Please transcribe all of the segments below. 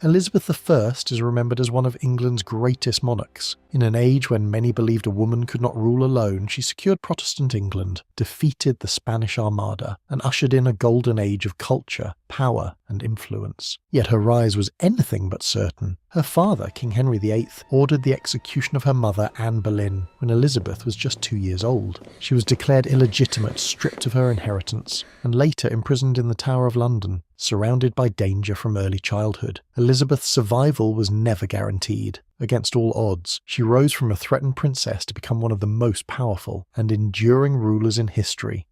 Elizabeth I is remembered as one of England's greatest monarchs. In an age when many believed a woman could not rule alone, she secured Protestant England, defeated the Spanish Armada, and ushered in a golden age of culture, power, and influence. Yet her rise was anything but certain. Her father, King Henry VIII, ordered the execution of her mother, Anne Boleyn, when Elizabeth was just 2 years old. She was declared illegitimate, stripped of her inheritance, and later imprisoned in the Tower of London, surrounded by danger from early childhood. Elizabeth's survival was never guaranteed. Against all odds, she rose from a threatened princess to become one of the most powerful and enduring rulers in history.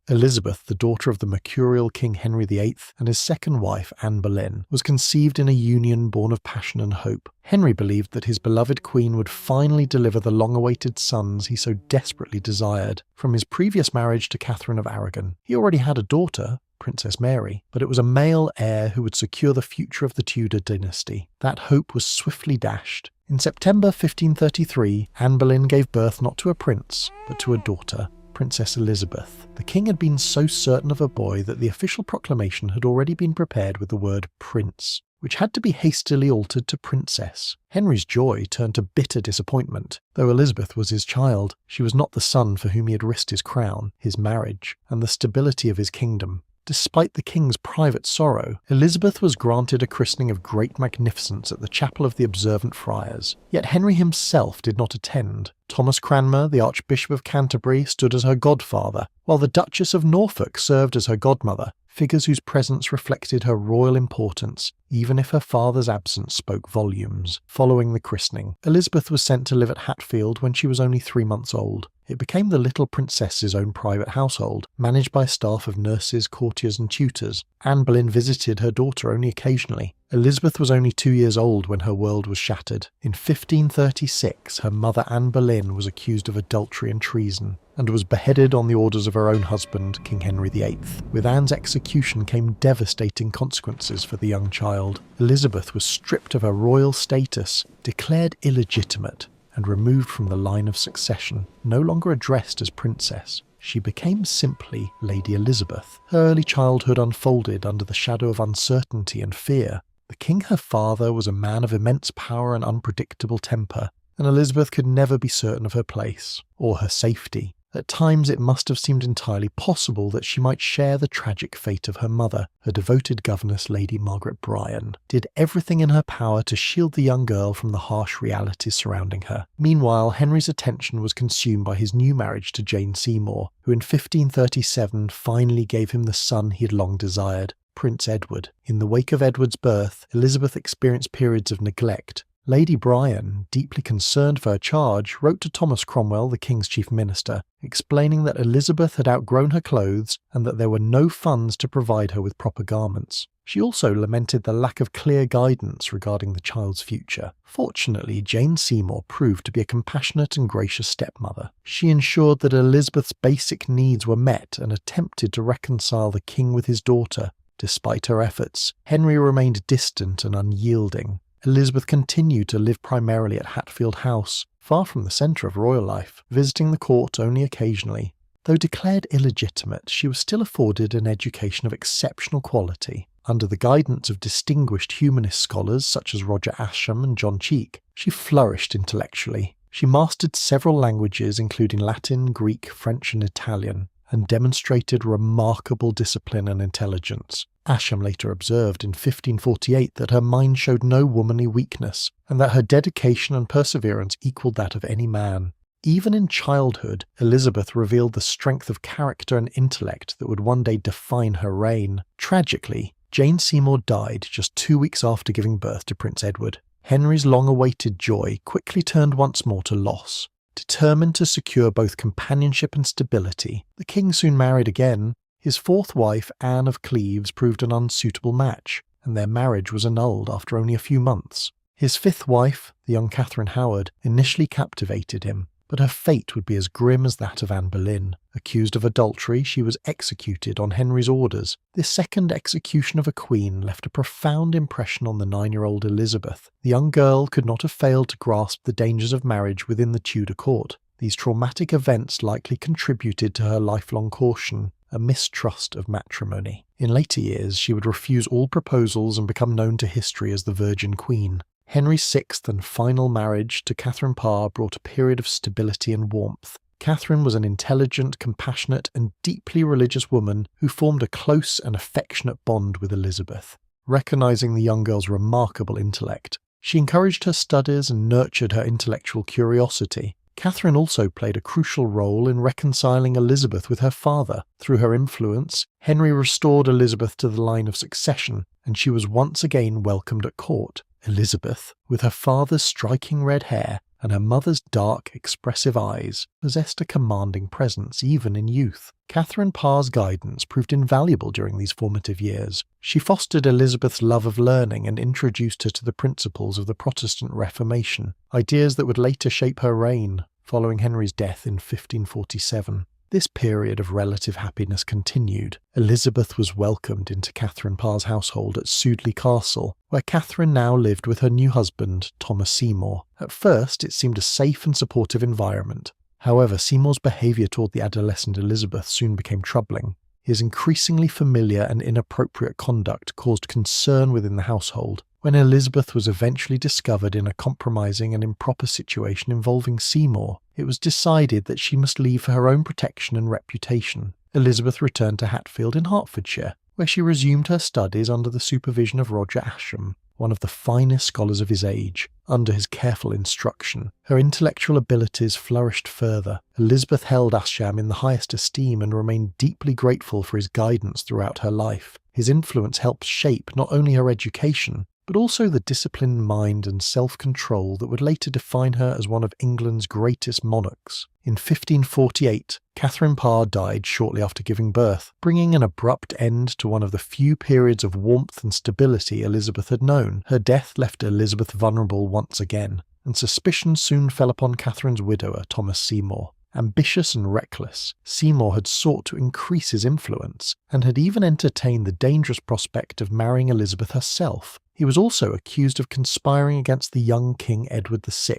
Elizabeth, the daughter of the mercurial King Henry VIII and his second wife, Anne Boleyn, was conceived in a union born of passion and hope. Henry believed that his beloved queen would finally deliver the long-awaited sons he so desperately desired. From his previous marriage to Catherine of Aragon, he already had a daughter, Princess Mary, but it was a male heir who would secure the future of the Tudor dynasty. That hope was swiftly dashed. In September 1533, Anne Boleyn gave birth not to a prince, but to a daughter, Princess Elizabeth. The king had been so certain of a boy that the official proclamation had already been prepared with the word prince, which had to be hastily altered to princess. Henry's joy turned to bitter disappointment. Though Elizabeth was his child, she was not the son for whom he had risked his crown, his marriage, and the stability of his kingdom. Despite the king's private sorrow, Elizabeth was granted a christening of great magnificence at the chapel of the Observant Friars. Yet Henry himself did not attend. Thomas Cranmer, the Archbishop of Canterbury, stood as her godfather, while the Duchess of Norfolk served as her godmother, figures whose presence reflected her royal importance, even if her father's absence spoke volumes. Following the christening, Elizabeth was sent to live at Hatfield when she was only 3 months old. It became the little princess's own private household, managed by a staff of nurses, courtiers and tutors. Anne Boleyn visited her daughter only occasionally. Elizabeth was only 2 years old when her world was shattered. In 1536, her mother Anne Boleyn was accused of adultery and treason, and was beheaded on the orders of her own husband, King Henry VIII. With Anne's execution came devastating consequences for the young child. Elizabeth was stripped of her royal status, declared illegitimate, and removed from the line of succession. No longer addressed as princess, she became simply Lady Elizabeth. Her early childhood unfolded under the shadow of uncertainty and fear. The king, her father, was a man of immense power and unpredictable temper, and Elizabeth could never be certain of her place, or her safety. At times it must have seemed entirely possible that she might share the tragic fate of her mother. Her devoted governess, Lady Margaret Bryan, did everything in her power to shield the young girl from the harsh realities surrounding her. Meanwhile, Henry's attention was consumed by his new marriage to Jane Seymour, who in 1537 finally gave him the son he had long desired, Prince Edward. In the wake of Edward's birth, Elizabeth experienced periods of neglect. Lady Bryan, deeply concerned for her charge, wrote to Thomas Cromwell, the king's chief minister, explaining that Elizabeth had outgrown her clothes and that there were no funds to provide her with proper garments. She also lamented the lack of clear guidance regarding the child's future. Fortunately, Jane Seymour proved to be a compassionate and gracious stepmother. She ensured that Elizabeth's basic needs were met and attempted to reconcile the king with his daughter. Despite her efforts, Henry remained distant and unyielding. Elizabeth continued to live primarily at Hatfield House, far from the centre of royal life, visiting the court only occasionally. Though declared illegitimate, she was still afforded an education of exceptional quality. Under the guidance of distinguished humanist scholars such as Roger Ascham and John Cheek, she flourished intellectually. She mastered several languages including Latin, Greek, French and Italian, and demonstrated remarkable discipline and intelligence. Ascham later observed in 1548 that her mind showed no womanly weakness, and that her dedication and perseverance equalled that of any man. Even in childhood, Elizabeth revealed the strength of character and intellect that would one day define her reign. Tragically, Jane Seymour died just 2 weeks after giving birth to Prince Edward. Henry's long-awaited joy quickly turned once more to loss. Determined to secure both companionship and stability, the king soon married again. His fourth wife, Anne of Cleves, proved an unsuitable match, and their marriage was annulled after only a few months. His fifth wife, the young Catherine Howard, initially captivated him, but her fate would be as grim as that of Anne Boleyn. Accused of adultery, she was executed on Henry's orders. This second execution of a queen left a profound impression on the 9-year-old Elizabeth. The young girl could not have failed to grasp the dangers of marriage within the Tudor court. These traumatic events likely contributed to her lifelong caution, a mistrust of matrimony. In later years, she would refuse all proposals and become known to history as the Virgin Queen. Henry's sixth and final marriage to Catherine Parr brought a period of stability and warmth. Catherine was an intelligent, compassionate, and deeply religious woman who formed a close and affectionate bond with Elizabeth. Recognizing the young girl's remarkable intellect, she encouraged her studies and nurtured her intellectual curiosity. Catherine also played a crucial role in reconciling Elizabeth with her father. Through her influence, Henry restored Elizabeth to the line of succession, and she was once again welcomed at court. Elizabeth, with her father's striking red hair and her mother's dark, expressive eyes, possessed a commanding presence even in youth. Catherine Parr's guidance proved invaluable during these formative years. She fostered Elizabeth's love of learning and introduced her to the principles of the Protestant Reformation, ideas that would later shape her reign, following Henry's death in 1547. This period of relative happiness continued. Elizabeth was welcomed into Catherine Parr's household at Sudeley Castle, where Catherine now lived with her new husband, Thomas Seymour. At first, it seemed a safe and supportive environment. However, Seymour's behaviour toward the adolescent Elizabeth soon became troubling. His increasingly familiar and inappropriate conduct caused concern within the household. When Elizabeth was eventually discovered in a compromising and improper situation involving Seymour, it was decided that she must leave for her own protection and reputation. Elizabeth returned to Hatfield in Hertfordshire, where she resumed her studies under the supervision of Roger Ascham, one of the finest scholars of his age. Under his careful instruction, her intellectual abilities flourished further. Elizabeth held Ascham in the highest esteem and remained deeply grateful for his guidance throughout her life. His influence helped shape not only her education, but also the disciplined mind and self-control that would later define her as one of England's greatest monarchs. In 1548, Catherine Parr died shortly after giving birth, bringing an abrupt end to one of the few periods of warmth and stability Elizabeth had known. Her death left Elizabeth vulnerable once again, and suspicion soon fell upon Catherine's widower, Thomas Seymour. Ambitious and reckless, Seymour had sought to increase his influence, and had even entertained the dangerous prospect of marrying Elizabeth herself. He was also accused of conspiring against the young King Edward VI.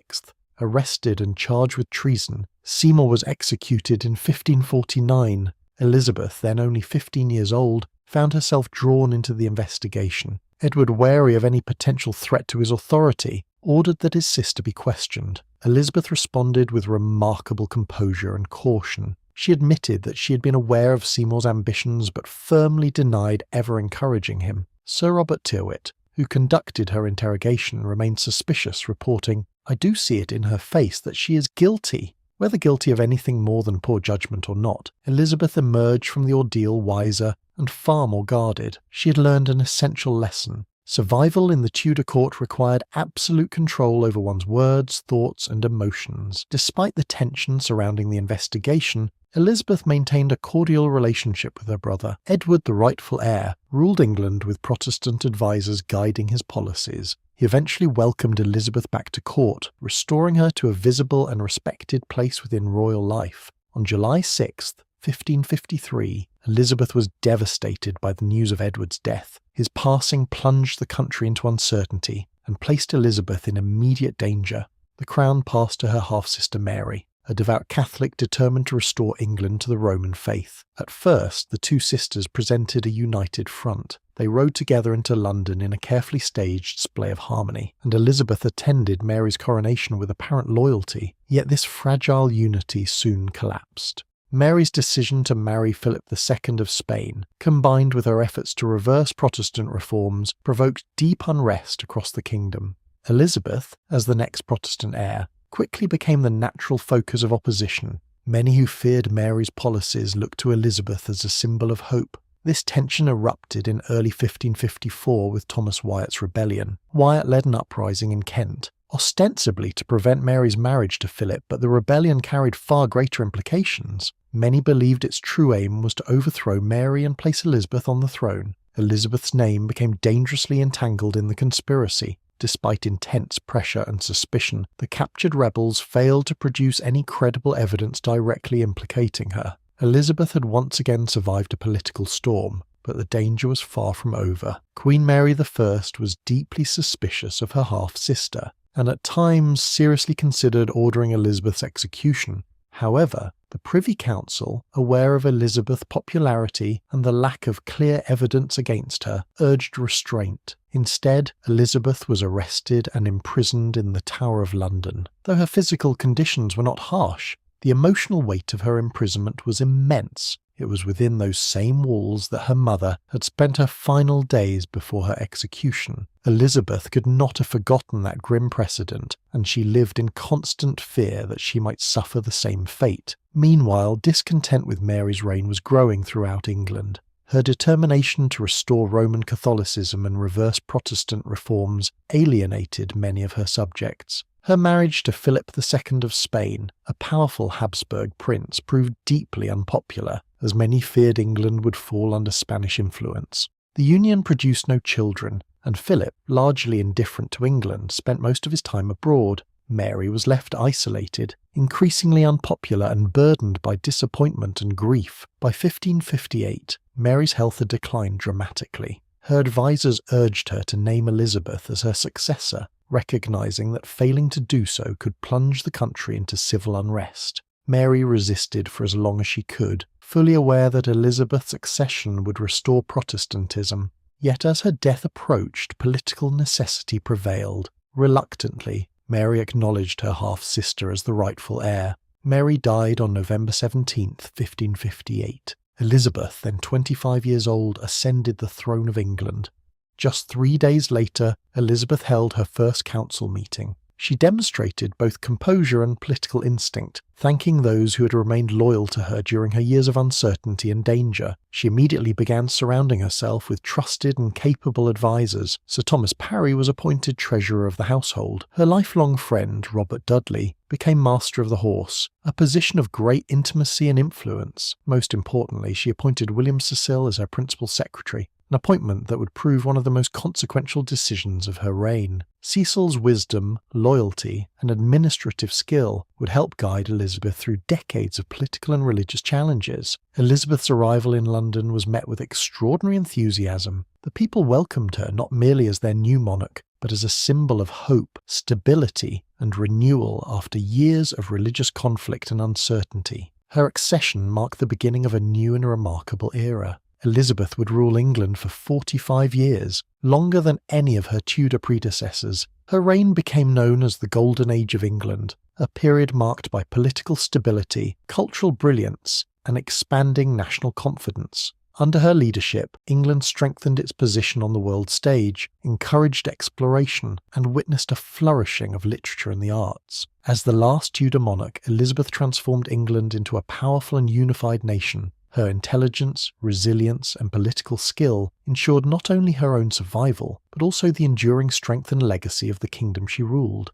Arrested and charged with treason, Seymour was executed in 1549. Elizabeth, then only 15 years old, found herself drawn into the investigation. Edward, wary of any potential threat to his authority, ordered that his sister be questioned. Elizabeth responded with remarkable composure and caution. She admitted that she had been aware of Seymour's ambitions but firmly denied ever encouraging him. Sir Robert Tyrwhitt, who conducted her interrogation, remained suspicious, reporting, "I do see it in her face that she is guilty." Whether guilty of anything more than poor judgment or not, Elizabeth emerged from the ordeal wiser and far more guarded. She had learned an essential lesson. Survival in the Tudor court required absolute control over one's words, thoughts, and emotions. Despite the tension surrounding the investigation, Elizabeth maintained a cordial relationship with her brother. Edward, the rightful heir, ruled England with Protestant advisors guiding his policies. He eventually welcomed Elizabeth back to court, restoring her to a visible and respected place within royal life. On July 6, 1553, Elizabeth was devastated by the news of Edward's death. His passing plunged the country into uncertainty and placed Elizabeth in immediate danger. The crown passed to her half-sister Mary, a devout Catholic determined to restore England to the Roman faith. At first, the two sisters presented a united front. They rode together into London in a carefully staged display of harmony, and Elizabeth attended Mary's coronation with apparent loyalty. Yet this fragile unity soon collapsed. Mary's decision to marry Philip II of Spain, combined with her efforts to reverse Protestant reforms, provoked deep unrest across the kingdom. Elizabeth, as the next Protestant heir, quickly became the natural focus of opposition. Many who feared Mary's policies looked to Elizabeth as a symbol of hope. This tension erupted in early 1554 with Thomas Wyatt's rebellion. Wyatt led an uprising in Kent, ostensibly to prevent Mary's marriage to Philip, but the rebellion carried far greater implications. Many believed its true aim was to overthrow Mary and place Elizabeth on the throne. Elizabeth's name became dangerously entangled in the conspiracy. Despite intense pressure and suspicion, the captured rebels failed to produce any credible evidence directly implicating her. Elizabeth had once again survived a political storm, but the danger was far from over. Queen Mary I was deeply suspicious of her half-sister, and at times seriously considered ordering Elizabeth's execution. However, the Privy Council, aware of Elizabeth's popularity and the lack of clear evidence against her, urged restraint. Instead, Elizabeth was arrested and imprisoned in the Tower of London. Though her physical conditions were not harsh, the emotional weight of her imprisonment was immense. It was within those same walls that her mother had spent her final days before her execution. Elizabeth could not have forgotten that grim precedent, and she lived in constant fear that she might suffer the same fate. Meanwhile, discontent with Mary's reign was growing throughout England. Her determination to restore Roman Catholicism and reverse Protestant reforms alienated many of her subjects. Her marriage to Philip II of Spain, a powerful Habsburg prince, proved deeply unpopular, as many feared England would fall under Spanish influence. The union produced no children, and Philip, largely indifferent to England, spent most of his time abroad. Mary was left isolated, increasingly unpopular and burdened by disappointment and grief. By 1558, Mary's health had declined dramatically. Her advisors urged her to name Elizabeth as her successor, recognizing that failing to do so could plunge the country into civil unrest. Mary resisted for as long as she could, fully aware that Elizabeth's accession would restore Protestantism. Yet as her death approached, political necessity prevailed. Reluctantly, Mary acknowledged her half-sister as the rightful heir. Mary died on November 17, 1558. Elizabeth, then 25 years old, ascended the throne of England. Just 3 days later, Elizabeth held her first council meeting. She demonstrated both composure and political instinct, thanking those who had remained loyal to her during her years of uncertainty and danger. She immediately began surrounding herself with trusted and capable advisors. Sir Thomas Parry was appointed treasurer of the household. Her lifelong friend, Robert Dudley, became master of the horse, a position of great intimacy and influence. Most importantly, she appointed William Cecil as her principal secretary, an appointment that would prove one of the most consequential decisions of her reign. Cecil's wisdom, loyalty, and administrative skill would help guide Elizabeth through decades of political and religious challenges. Elizabeth's arrival in London was met with extraordinary enthusiasm. The people welcomed her not merely as their new monarch, but as a symbol of hope, stability, and renewal after years of religious conflict and uncertainty. Her accession marked the beginning of a new and remarkable era. Elizabeth would rule England for 45 years, longer than any of her Tudor predecessors. Her reign became known as the Golden Age of England, a period marked by political stability, cultural brilliance, and expanding national confidence. Under her leadership, England strengthened its position on the world stage, encouraged exploration, and witnessed a flourishing of literature and the arts. As the last Tudor monarch, Elizabeth transformed England into a powerful and unified nation. Her intelligence, resilience, and political skill ensured not only her own survival, but also the enduring strength and legacy of the kingdom she ruled.